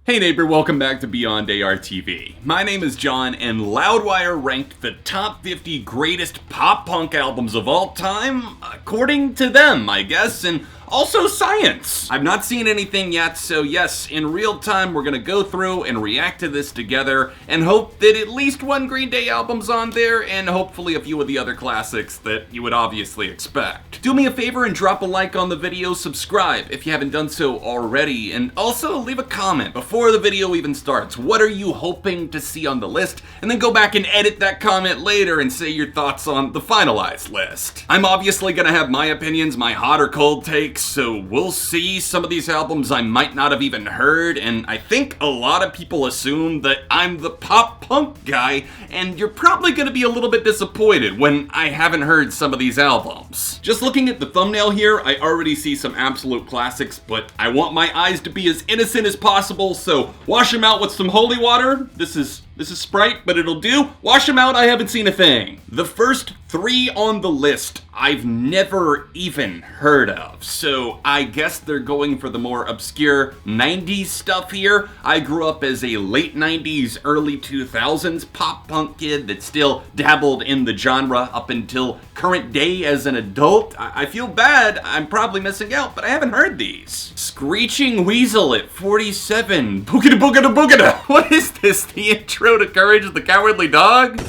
Hey neighbor, welcome back to Beyond ARTV. My name is John, and Loudwire ranked the top 50 greatest pop-punk albums of all time, according to them, I guess, and also science. I've not seen anything yet, so yes, in real time we're gonna go through and react to this together, and hope that at least one Green Day album's on there, and hopefully a few of the other classics that you would obviously expect. Do me a favor and drop a like on the video, subscribe if you haven't done so already, and also leave a comment before the video even starts. What are you hoping to see on the list? And then go back and edit that comment later and say your thoughts on the finalized list. I'm obviously gonna have my opinions, my hot or cold takes, so we'll see. Some of these albums I might not have even heard, and I think a lot of people assume that I'm the pop punk guy, and you're probably gonna be a little bit disappointed when I haven't heard some of these albums. Just looking at the thumbnail here, I already see some absolute classics, but I want my eyes to be as innocent as possible, so wash them out with some holy water. This is Sprite, but it'll do. Wash them out, I haven't seen a thing. The first three on the list I've never even heard of, so I guess they're going for the more obscure 90s stuff here. I grew up as a late 90s, early 2000s pop punk kid that still dabbled in the genre up until current day as an adult. I feel bad, I'm probably missing out, but I haven't heard these. Screeching Weasel at 47. Boogada boogada boogada. What is this? The intro to Courage the Cowardly Dog?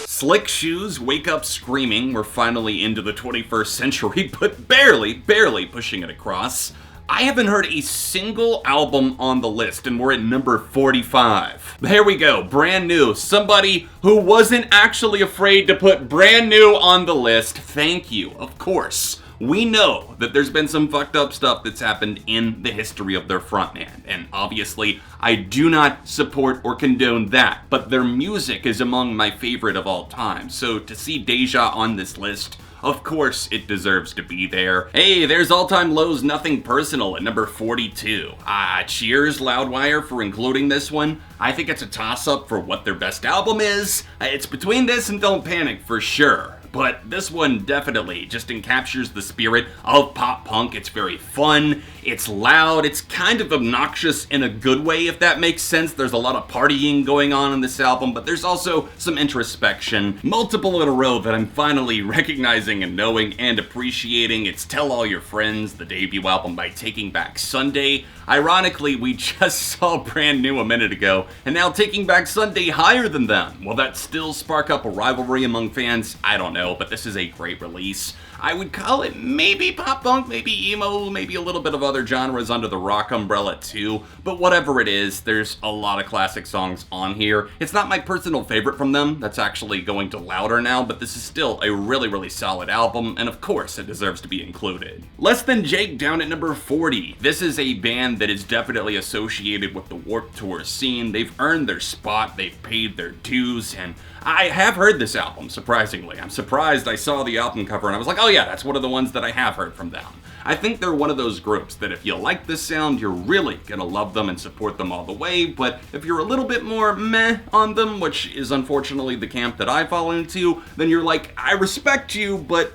Slick Shoes, Wake Up Screaming. We're finally into the 21st century, but barely pushing it across. I haven't heard a single album on the list, and we're at number 45. There we go, brand new. Somebody who wasn't actually afraid to put brand new on the list. Thank you, of course. We know that there's been some fucked up stuff that's happened in the history of their frontman, and obviously I do not support or condone that, but their music is among my favorite of all time, so to see Deja on this list, of course it deserves to be there. Hey, there's All Time Low's Nothing Personal at number 42. Cheers Loudwire for including this one. I think it's a toss-up for what their best album is. It's between this and Don't Panic for sure. But this one definitely just encaptures the spirit of pop punk. It's very fun, it's loud, it's kind of obnoxious in a good way, if that makes sense. There's a lot of partying going on in this album, but there's also some introspection. Multiple in a row that I'm finally recognizing and knowing and appreciating. It's Tell All Your Friends, the debut album by Taking Back Sunday. Ironically, we just saw Brand New a minute ago, and now Taking Back Sunday higher than them. Will that still spark up a rivalry among fans? I don't know, but this is a great release. I would call it maybe pop punk, maybe emo, maybe a little bit of other genres under the rock umbrella too, but whatever it is, there's a lot of classic songs on here. It's not my personal favorite from them, that's actually going to Louder now, but this is still a really solid album, and of course it deserves to be included. Less Than Jake down at number 40. This is a band that is definitely associated with the Warped Tour scene. They've earned their spot, they've paid their dues, and I have heard this album, surprisingly. I'm surprised I saw the album cover and I was like, oh yeah, that's one of the ones that I have heard from them. I think they're one of those groups that if you like this sound, you're really gonna love them and support them all the way, but if you're a little bit more meh on them, which is unfortunately the camp that I fall into, then you're like, I respect you, but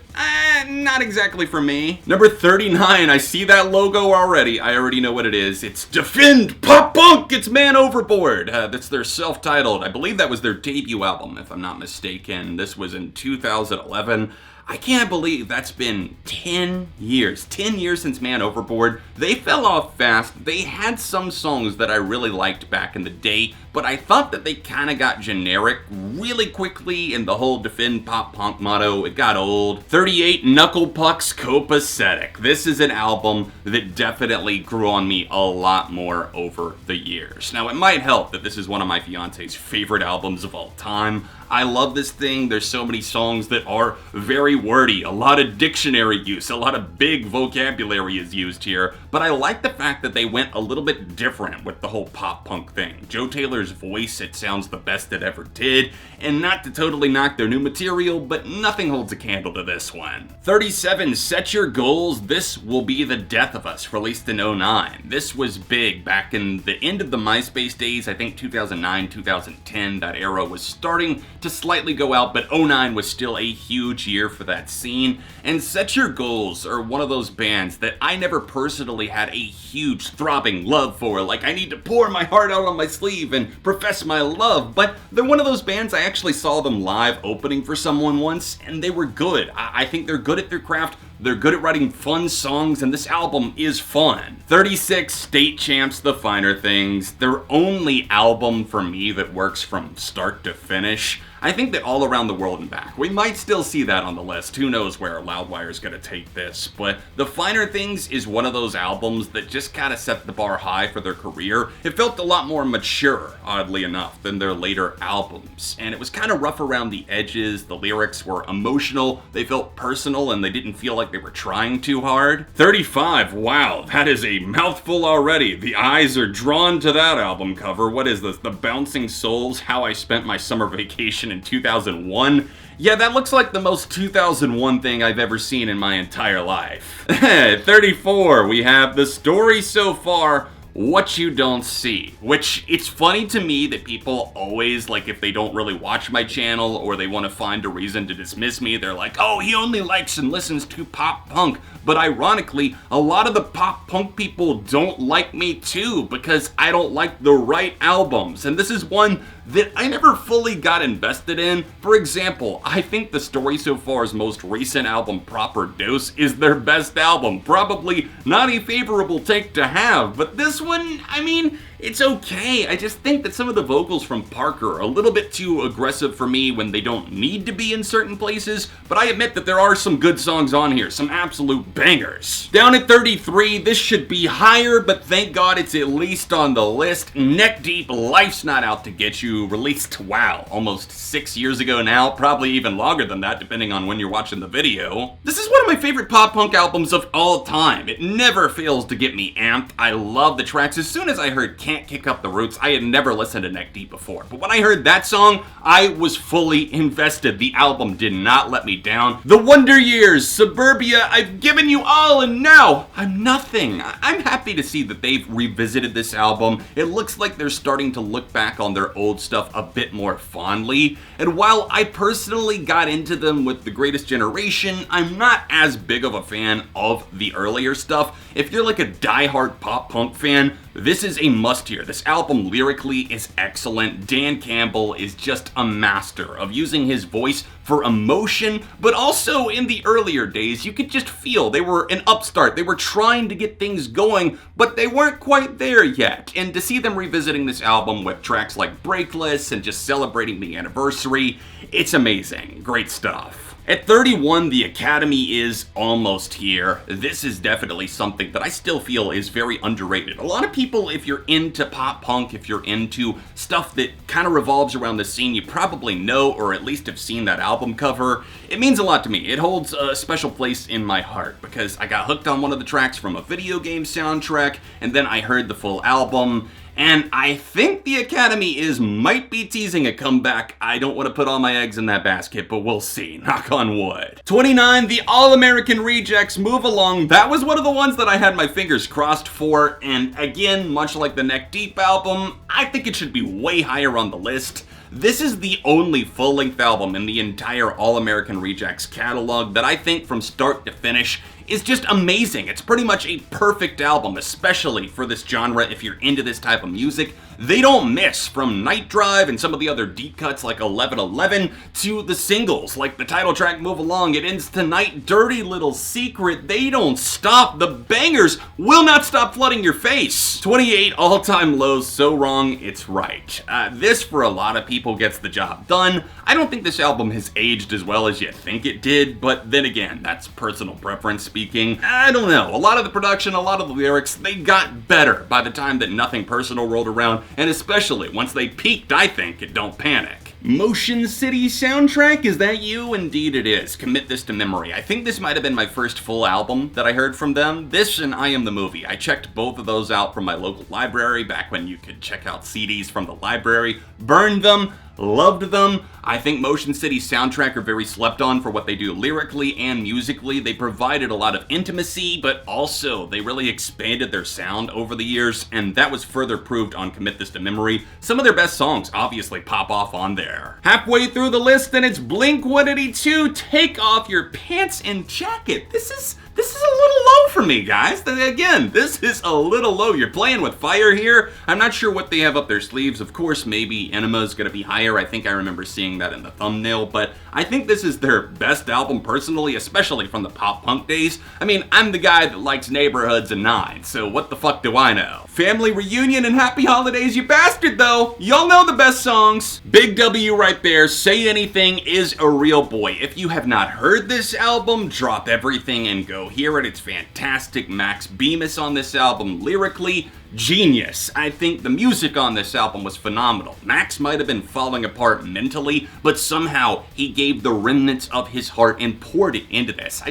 not exactly for me. Number 39, I see that logo already. I already know what it is. It's Defend Pop Punk! It's Man Overboard! That's their self-titled, I believe that was their debut album, if I'm not mistaken. This was in 2011. I can't believe that's been 10 years. 10 years since Man Overboard. They fell off fast. They had some songs that I really liked back in the day, but I thought that they kind of got generic really quickly in the whole Defend Pop Punk motto. It got old. 38, Knuckle Puck's Copacetic. This is an album that definitely grew on me a lot more over the years. Now, it might help that this is one of my fiance's favorite albums of all time. I love this thing. There's so many songs that are very wordy, a lot of dictionary use, a lot of big vocabulary is used here, but I like the fact that they went a little bit different with the whole pop punk thing. Joe Taylor's voice, it sounds the best it ever did, and not to totally knock their new material, but nothing holds a candle to this one. 37, Set Your Goals, This Will Be the Death of Us, released in 09. This was big back in the end of the MySpace days. I think 2009, 2010, that era was starting to slightly go out, but 09 was still a huge year for that scene. And Set Your Goals are one of those bands that I never personally had a huge throbbing love for. Like, I need to pour my heart out on my sleeve and profess my love, but they're one of those bands I actually saw them live opening for someone once, and they were good. I think they're good at their craft, they're good at writing fun songs, and this album is fun. 36, State Champs, The Finer Things, their only album for me that works from start to finish. I think that All Around the World and Back, we might still see that on the list. Who knows where Loudwire is going to take this, but The Finer Things is one of those albums that just kind of set the bar high for their career. It felt a lot more mature, oddly enough, than their later albums, and it was kind of rough around the edges. The lyrics were emotional, they felt personal, and they didn't feel like they were trying too hard. 35, wow, that is a mouthful already. The eyes are drawn to that album cover. What is this? The Bouncing Souls, How I Spent My Summer Vacation in 2001. Yeah, that looks like the most 2001 thing I've ever seen in my entire life. 34, we have The Story So Far, What You Don't See, which it's funny to me that people always, like, if they don't really watch my channel or they want to find a reason to dismiss me, they're like, oh, he only likes and listens to pop punk. But ironically, a lot of the pop punk people don't like me too, because I don't like the right albums. And this is one that I never fully got invested in. For example, I think The Story So Far's most recent album, Proper Dose, is their best album. Probably not a favorable take to have, but this one, I mean, it's okay. I just think that some of the vocals from Parker are a little bit too aggressive for me when they don't need to be in certain places, but I admit that there are some good songs on here, some absolute bangers. Down at 33, this should be higher, but thank God it's at least on the list. Neck Deep, Life's Not Out to Get You, released, wow, almost 6 years ago now, probably even longer than that depending on when you're watching the video. This is one of my favorite pop punk albums of all time. It never fails to get me amped. I love the tracks. As soon as I heard Can't Kick Up the Roots, I had never listened to Neck Deep before, but when I heard that song, I was fully invested. The album did not let me down. The Wonder Years, Suburbia, I've given you all and now I'm nothing. I'm happy to see that they've revisited this album. It looks like they're starting to look back on their old stuff a bit more fondly, and while I personally got into them with The Greatest Generation, I'm not as big of a fan of the earlier stuff. If you're like a diehard pop punk fan, this is a must hear. This album lyrically is excellent. Dan Campbell is just a master of using his voice for emotion, but also in the earlier days, you could just feel they were an upstart. They were trying to get things going, but they weren't quite there yet. And to see them revisiting this album with tracks like Breakless and just celebrating the anniversary, it's amazing. Great stuff. At 31, The Academy is almost here. This is definitely something that I still feel is very underrated. A lot of people, if you're into pop punk, if you're into stuff that kind of revolves around the scene, you probably know or at least have seen that album cover. It means a lot to me. It holds a special place in my heart because I got hooked on one of the tracks from a video game soundtrack, and then I heard the full album. And I think The Academy might be teasing a comeback. I don't want to put all my eggs in that basket, but we'll see. Knock on wood. 29, The All-American Rejects, Move Along. That was one of the ones that I had my fingers crossed for. And again, much like the Neck Deep album, I think it should be way higher on the list. This is the only full-length album in the entire All-American Rejects catalog that I think from start to finish is just amazing. It's pretty much a perfect album, especially for this genre if you're into this type of music. They don't miss, from Night Drive and some of the other deep cuts like 1111 to the singles like the title track Move Along, It Ends Tonight, Dirty Little Secret. They don't stop. The bangers will not stop flooding your face. 28, All Time Lows, So Wrong, It's Right. This for a lot of people gets the job done. I don't think this album has aged as well as you think it did, but then again, that's personal preference speaking. I don't know. A lot of the production, a lot of the lyrics, they got better by the time that Nothing Personal rolled around, and especially once they peaked, I think, at Don't Panic. Motion City Soundtrack, is that you? Indeed it is. Commit this to memory. I think this might have been my first full album that I heard from them. This and I Am the Movie. I checked both of those out from my local library back when you could check out CDs from the library. Burned them. Loved them. I think Motion City's soundtrack are very slept on for what they do lyrically and musically. They provided a lot of intimacy, but also they really expanded their sound over the years, and that was further proved on Commit This to Memory. Some of their best songs obviously pop off on there. Halfway through the list, and it's Blink-182, Take Off Your Pants and Jacket. This is a little low for me, guys. Again, this is a little low. You're playing with fire here. I'm not sure what they have up their sleeves. Of course, maybe Enema's gonna be higher. I think I remember seeing that in the thumbnail, but I think this is their best album personally, especially from the pop punk days. I mean, I'm the guy that likes Neighborhoods and Nine, so what the fuck do I know? Family Reunion and Happy Holidays, you bastard, though. Y'all know the best songs. Big W right there. Say Anything is a real boy. If you have not heard this album, drop everything and go hear it. It's fantastic. Max Bemis on this album, lyrically, genius. I think the music on this album was phenomenal. Max might have been falling apart mentally, but somehow he gave the remnants of his heart and poured it into this.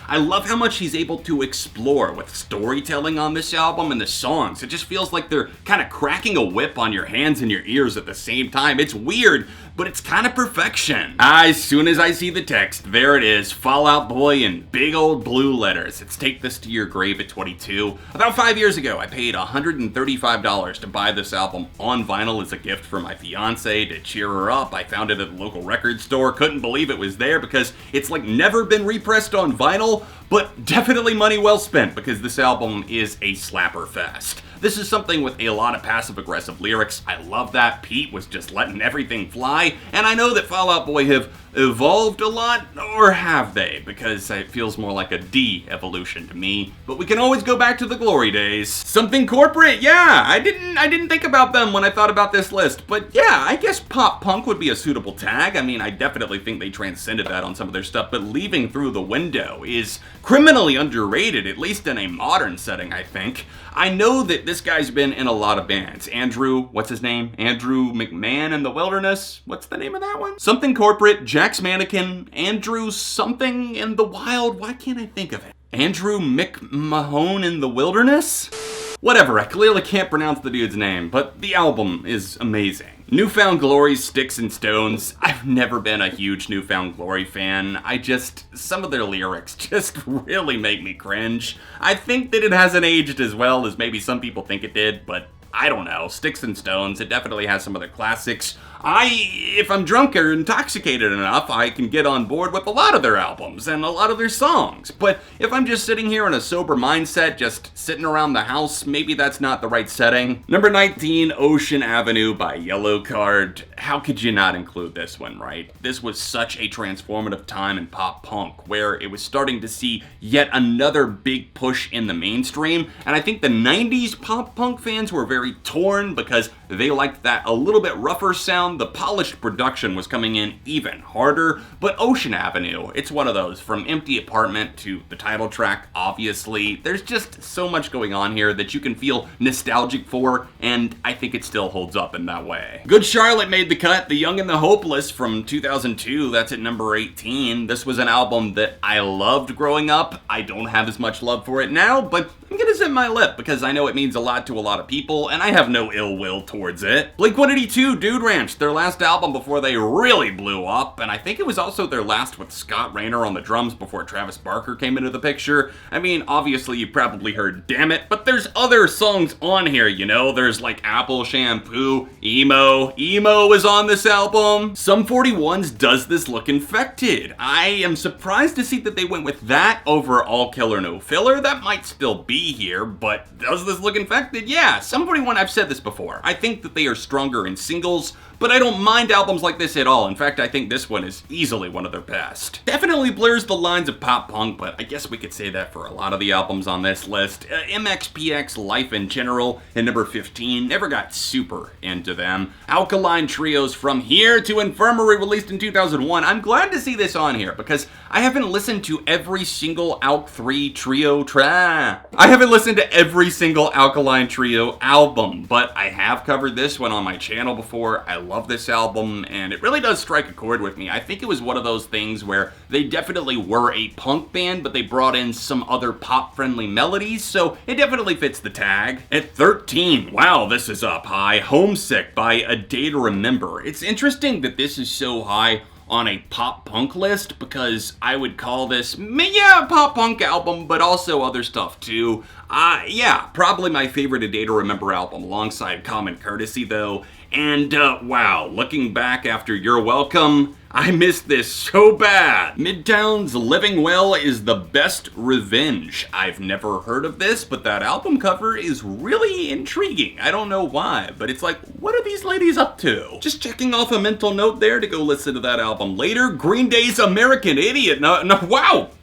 I love how much he's able to explore with storytelling on this album and the songs. It just feels like they're kind of cracking a whip on your hands and your ears at the same time. It's weird, but it's kind of perfection. As soon as I see the text, there it is, Fall Out Boy in big old blue letters. It's Take This to Your Grave at 22. About 5 years ago, I paid $135 to buy this album on vinyl as a gift for my fiance to cheer her up. I found it at the local record store, couldn't believe it was there because it's like never been repressed on vinyl, but definitely money well spent because this album is a slapper fest. This is something with a lot of passive-aggressive lyrics. I love that. Pete was just letting everything fly, and I know that Fall Out Boy have evolved a lot, or have they? Because it feels more like a de-evolution to me. But we can always go back to the glory days. Something Corporate, yeah, I didn't think about them when I thought about this list, but yeah, I guess pop punk would be a suitable tag. I mean, I definitely think they transcended that on some of their stuff, but Leaving Through the Window is criminally underrated, at least in a modern setting, I think. I know that this guy's been in a lot of bands. Andrew, what's his name? Andrew McMahon in the Wilderness? What's the name of that one? Something Corporate, Jack's Mannequin, Andrew something in the Wild. Why can't I think of it? Andrew McMahon in the Wilderness? Whatever, I clearly can't pronounce the dude's name, but the album is amazing. Newfound Glory's Sticks and Stones. I've never been a huge Newfound Glory fan. Some of their lyrics just really make me cringe. I think that it hasn't aged as well as maybe some people think it did, but I don't know. Sticks and Stones, it definitely has some of their classics. If I'm drunk or intoxicated enough, I can get on board with a lot of their albums and a lot of their songs. But if I'm just sitting here in a sober mindset, just sitting around the house, maybe that's not the right setting. Number 19, Ocean Avenue by Yellowcard. How could you not include this one, right? This was such a transformative time in pop punk, where it was starting to see yet another big push in the mainstream. And I think the 90s pop punk fans were very torn because they liked that a little bit rougher sound. The polished production was coming in even harder, but Ocean Avenue, it's one of those. From Empty Apartment to the title track, obviously, there's just so much going on here that you can feel nostalgic for, and I think it still holds up in that way. Good Charlotte made the cut. The Young and the Hopeless from 2002, that's at number 18. This was an album that I loved growing up. I don't have as much love for it now, but I'm gonna zip my lip because I know it means a lot to a lot of people, and I have no ill will towards it. Blink-182, Dude Ranch, their last album before they really blew up, and I think it was also their last with Scott Rayner on the drums before Travis Barker came into the picture. I mean, obviously you probably heard Damn It, but there's other songs on here, you know? There's like Apple Shampoo, Emo is on this album. Sum 41's Does This Look Infected? I am surprised to see that they went with that over All Killer No Filler. That might still be here, but Does This Look Infected? Yeah, Sum 41, I've said this before. I think that they are stronger in singles, but I don't mind albums like this at all. In fact, I think this one is easily one of their best. Definitely blurs the lines of pop punk, but I guess we could say that for a lot of the albums on this list. MXPX Life in General at number 15, never got super into them. Alkaline Trio's From Here to Infirmary, released in 2001. I'm glad to see this on here because I haven't listened to every single Alk 3 Trio track. I haven't listened to every single Alkaline Trio album, but I have covered this one on my channel before. I love this album, and it really does strike a chord with me. I think it was one of those things where they definitely were a punk band, but they brought in some other pop-friendly melodies, so it definitely fits the tag. At 13, wow, this is up high. Homesick by A Day to Remember. It's interesting that this is so high on a pop-punk list, because I would call this, yeah, a pop-punk album, but also other stuff too. Yeah, probably my favorite A Day to Remember album, alongside Common Courtesy though. And wow, looking back after You're Welcome, I missed this so bad. Midtown's Living Well is the Best Revenge. I've never heard of this, but that album cover is really intriguing. I don't know why, but it's like, what are these ladies up to? Just checking off a mental note there to go listen to that album later. Green Day's American Idiot. No,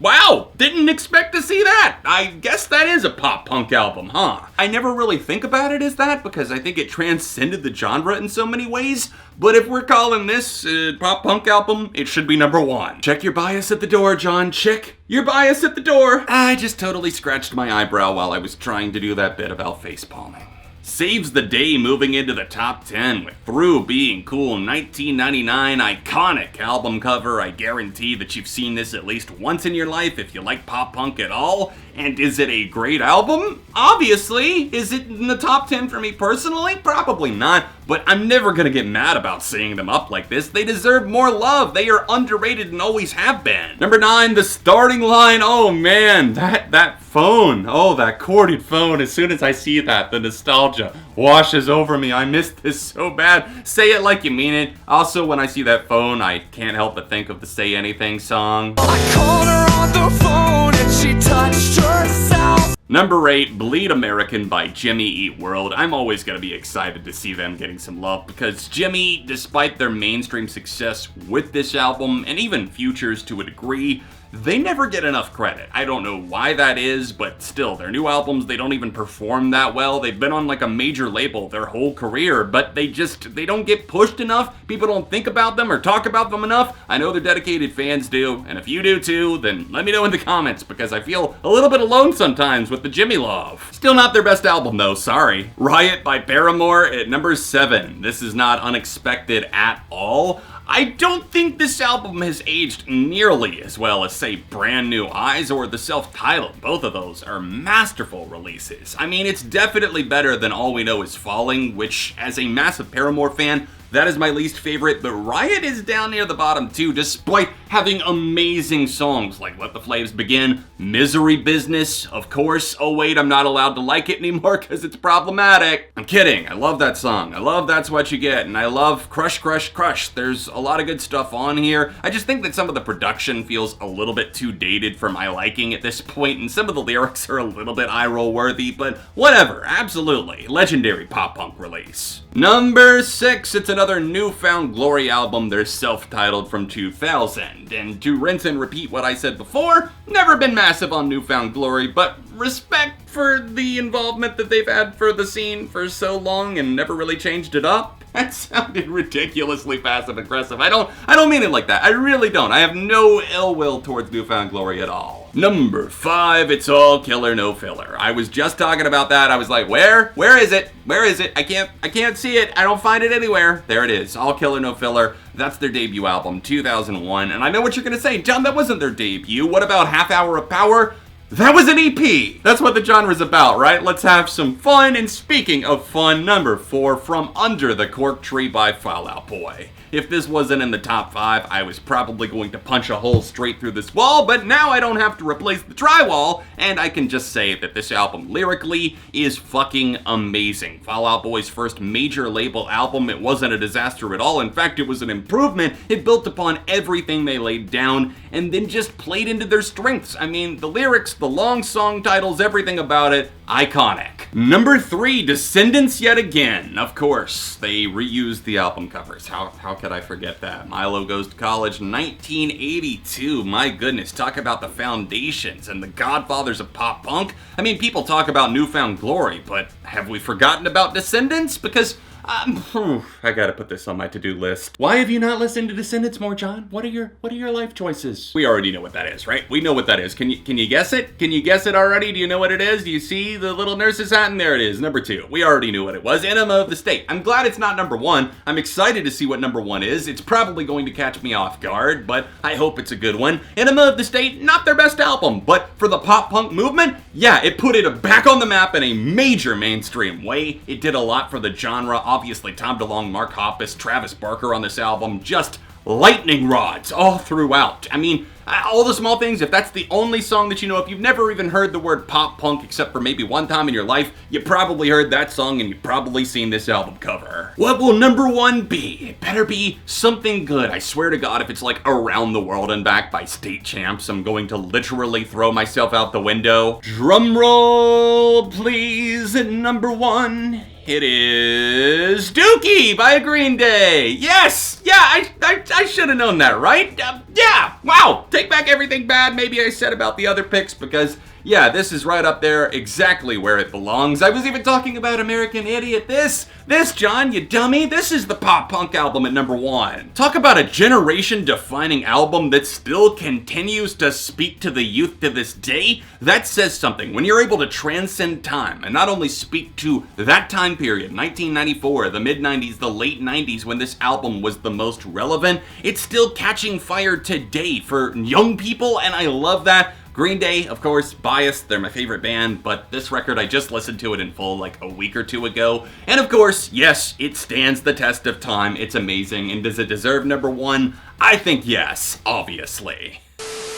wow, didn't expect to see that. I guess that is a pop-punk album, huh? I never really think about it as that, because I think it transcended the genre in so many ways, but if we're calling this pop-punk album, it should be number 1. Check your bias at the door, John. Check your bias at the door. I just totally scratched my eyebrow while I was trying to do that bit about facepalming. Saves the day moving into the top 10 with Through Being Cool. 1999 iconic album cover. I guarantee that you've seen this at least once in your life if you like pop punk at all. And is it a great album? Obviously. Is it in the top 10 for me personally? Probably not, but I'm never gonna get mad about seeing them up like this. They deserve more love. They are underrated and always have been. Number 9, The Starting Line. Oh man, that phone. Oh, that corded phone. As soon as I see that, the nostalgia washes over me. I missed this so bad. Say it like you mean it. Also, when I see that phone, I can't help but think of the Say Anything song. I called her on the phone and she touched herself. Number 8, Bleed American by Jimmy Eat World. I'm always going to be excited to see them getting some love, because Jimmy, despite their mainstream success with this album, and even Futures to a degree, they never get enough credit. I don't know why that is, but still, their new albums, they don't even perform that well. They've been on like a major label their whole career, but they don't get pushed enough. People don't think about them or talk about them enough. I know their dedicated fans do, and if you do too, then let me know in the comments, because I feel a little bit alone sometimes with the Jimmy love. Still not their best album though, sorry. Riot by Paramore at number 7. This is not unexpected at all. I don't think this album has aged nearly as well as, say, Brand New Eyes or the self-titled. Both of those are masterful releases. I mean, it's definitely better than All We Know Is Falling, which, as a massive Paramore fan, that is my least favorite, but Riot is down near the bottom too, despite having amazing songs like Let the Flames Begin, Misery Business, of course. Oh wait, I'm not allowed to like it anymore because it's problematic. I'm kidding, I love that song. I love That's What You Get, and I love Crush, Crush, Crush. There's a lot of good stuff on here. I just think that some of the production feels a little bit too dated for my liking at this point, and some of the lyrics are a little bit eye-roll worthy, but whatever, absolutely. Legendary pop-punk release. Number 6, it's another New Found Glory album. They're self-titled from 2000. And to rinse and repeat what I said before, never been massive on New Found Glory, but respect for the involvement that they've had for the scene for so long and never really changed it up. That sounded ridiculously passive-aggressive. I don't mean it like that. I really don't. I have no ill will towards New Found Glory at all. Number 5, It's All Killer No Filler. I was just talking about that. I was like, where is it? Where is it? I can't see it. I don't find it anywhere. There it is. All Killer No Filler. That's their debut album, 2001. And I know what you're gonna say, John, that wasn't their debut. What about Half Hour of Power? That was an EP! That's what the genre's about, right? Let's have some fun, and speaking of fun, number 4, From Under the Cork Tree by Fall Out Boy. If this wasn't in the top 5, I was probably going to punch a hole straight through this wall, but now I don't have to replace the drywall, and I can just say that this album lyrically is fucking amazing. Fall Out Boy's first major label album, it wasn't a disaster at all. In fact, it was an improvement. It built upon everything they laid down, and then just played into their strengths. I mean, the lyrics, the long song titles, everything about it, iconic. Number 3, Descendants Yet Again. Of course, they reused the album covers. How could I forget that? Milo Goes to College, 1982. My goodness, talk about the foundations and the godfathers of pop punk. I mean, people talk about New Found Glory, but have we forgotten about Descendants? Because I gotta put this on my to-do list. Why have you not listened to Descendants more, John? What are your life choices? We already know what that is, right? We know what that is. Can you guess it? Can you guess it already? Do you know what it is? Do you see the little nurse's hat? And there it is, number 2. We already knew what it was. Enema of the State. I'm glad it's not number 1. I'm excited to see what number 1 is. It's probably going to catch me off guard, but I hope it's a good one. Enema of the State, not their best album, but for the pop punk movement, yeah, it put it back on the map in a major mainstream way. It did a lot for the genre. Obviously, Tom DeLonge, Mark Hoppus, Travis Barker on this album, just lightning rods all throughout. I mean, all the small things, if that's the only song that you know, if you've never even heard the word pop punk except for maybe one time in your life, you probably heard that song and you've probably seen this album cover. What will number 1 be? It better be something good. I swear to God, if it's like Around the World and Back by State Champs, I'm going to literally throw myself out the window. Drum roll, please, at number 1. It is Dookie by Green Day. Yes! Yeah, I should have known that, right? Yeah! Wow! Take back everything bad maybe I said about the other picks because, yeah, this is right up there exactly where it belongs. I was even talking about American Idiot. This, John, you dummy. This is the pop punk album at number 1. Talk about a generation-defining album that still continues to speak to the youth to this day. That says something. When you're able to transcend time and not only speak to that time period, 1994, the mid-90s, the late 90s, when this album was the most relevant, it's still catching fire today for young people, and I love that. Green Day, of course, biased, they're my favorite band, but this record, I just listened to it in full like a week or 2 ago. And of course, yes, it stands the test of time, it's amazing, and does it deserve number 1? I think yes, obviously.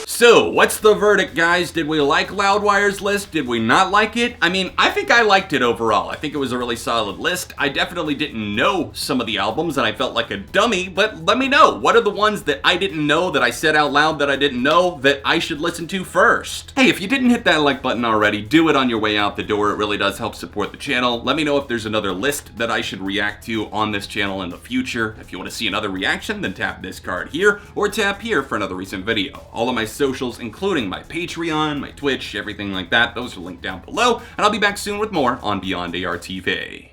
So, what's the verdict, guys? Did we like Loudwire's list? Did we not like it? I mean, I think I liked it overall. I think it was a really solid list. I definitely didn't know some of the albums, and I felt like a dummy, but let me know. What are the ones that I didn't know, that I said out loud that I didn't know, that I should listen to first? Hey, if you didn't hit that like button already, do it on your way out the door. It really does help support the channel. Let me know if there's another list that I should react to on this channel in the future. If you want to see another reaction, then tap this card here, or tap here for another recent video. All of my socials, including my Patreon, my Twitch, everything like that, those are linked down below, and I'll be back soon with more on Beyond ARTV.